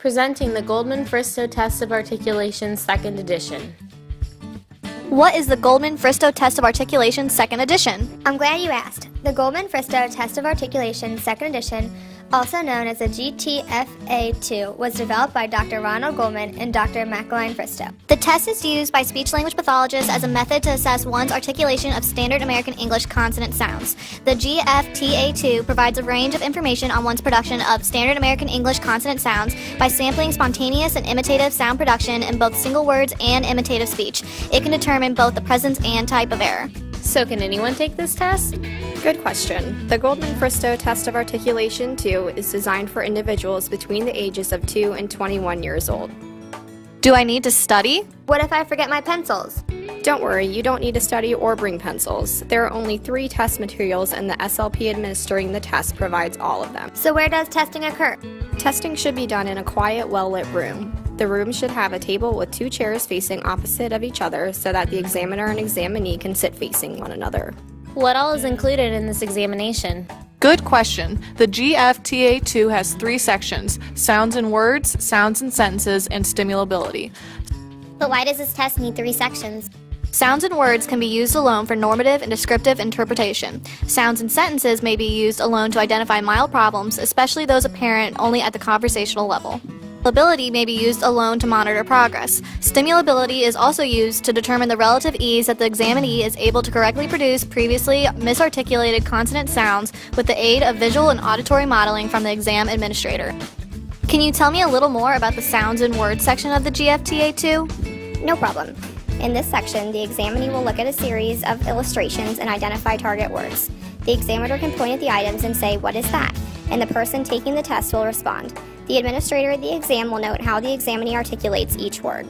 Presenting the Goldman-Fristow Test of Articulation, 2nd edition. What is the Goldman-Fristow Test of Articulation, 2nd edition? I'm glad you asked. The Goldman-Fristow Test of Articulation, 2nd edition, also known as the GFTA-2, was developed by Dr. Ronald Goldman and Dr. Madeline Fristow. The test is used by speech-language pathologists as a method to assess one's articulation of standard American English consonant sounds. The GFTA-2 provides a range of information on one's production of standard American English consonant sounds by sampling spontaneous and imitative sound production in both single words and imitative speech. It can determine both the presence and type of error. So can anyone take this test? Good question. The Goldman-Fristow Test of Articulation 2 is designed for individuals between the ages of 2 and 21 years old. Do I need to study? What if I forget my pencils? Don't worry, you don't need to study or bring pencils. There are only 3 test materials and the SLP administering the test provides all of them. So where does testing occur? Testing should be done in a quiet, well-lit room. The room should have a table with 2 chairs facing opposite of each other so that the examiner and examinee can sit facing one another. What all is included in this examination? Good question. The GFTA-2 has 3 sections: sounds and words, sounds and sentences, and stimulability. But why does this test need 3 sections? Sounds and words can be used alone for normative and descriptive interpretation. Sounds and sentences may be used alone to identify mild problems, especially those apparent only at the conversational level. Stimulability may be used alone to monitor progress. Stimulability is also used to determine the relative ease that the examinee is able to correctly produce previously misarticulated consonant sounds with the aid of visual and auditory modeling from the exam administrator. Can you tell me a little more about the sounds and words section of the GFTA-2? No problem. In this section, the examinee will look at a series of illustrations and identify target words. The examiner can point at the items and say, "What is that?" and the person taking the test will respond. The administrator of the exam will note how the examinee articulates each word.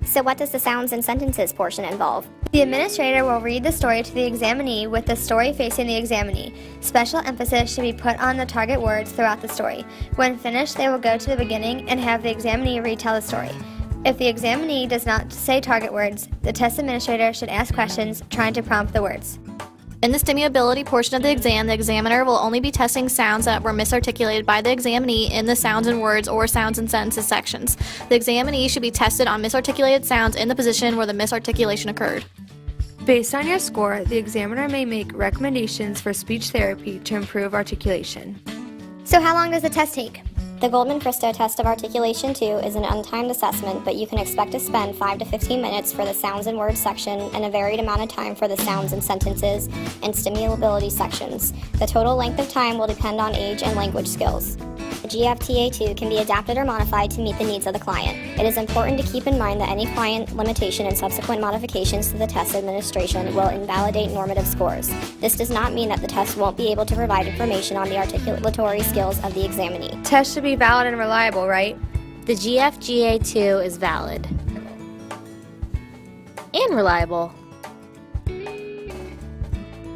So what does the sounds and sentences portion involve? The administrator will read the story to the examinee with the story facing the examinee. Special emphasis should be put on the target words throughout the story. When finished, they will go to the beginning and have the examinee retell the story. If the examinee does not say target words, the test administrator should ask questions trying to prompt the words. In the stimulability portion of the examiner will only be testing sounds that were misarticulated by the examinee in the sounds and words or sounds and sentences sections. The examinee should be tested on misarticulated sounds in the position where the misarticulation occurred. Based on your score, the examiner may make recommendations for speech therapy to improve articulation. So how long does the test take? The Goldman-Fristow Test of Articulation 2 is an untimed assessment, but you can expect to spend 5 to 15 minutes for the sounds and words section and a varied amount of time for the sounds and sentences and stimulability sections. The total length of time will depend on age and language skills. The GFTA-2 can be adapted or modified to meet the needs of the client. It is important to keep in mind that any client limitation and subsequent modifications to the test administration will invalidate normative scores. This does not mean that the test won't be able to provide information on the articulatory skills of the examinee. Tests should be valid and reliable, right? The GFTA-2 is valid. And reliable.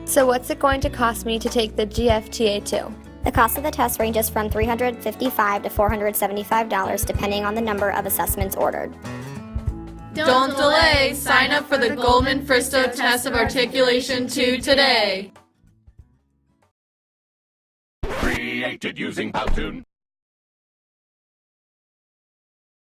So what's it going to cost me to take the GFTA-2? The cost of the test ranges from $355 to $475 depending on the number of assessments ordered. Don't delay! Sign up for the Goldman-Fristow Test of Articulation 2 today! Created using Powtoon.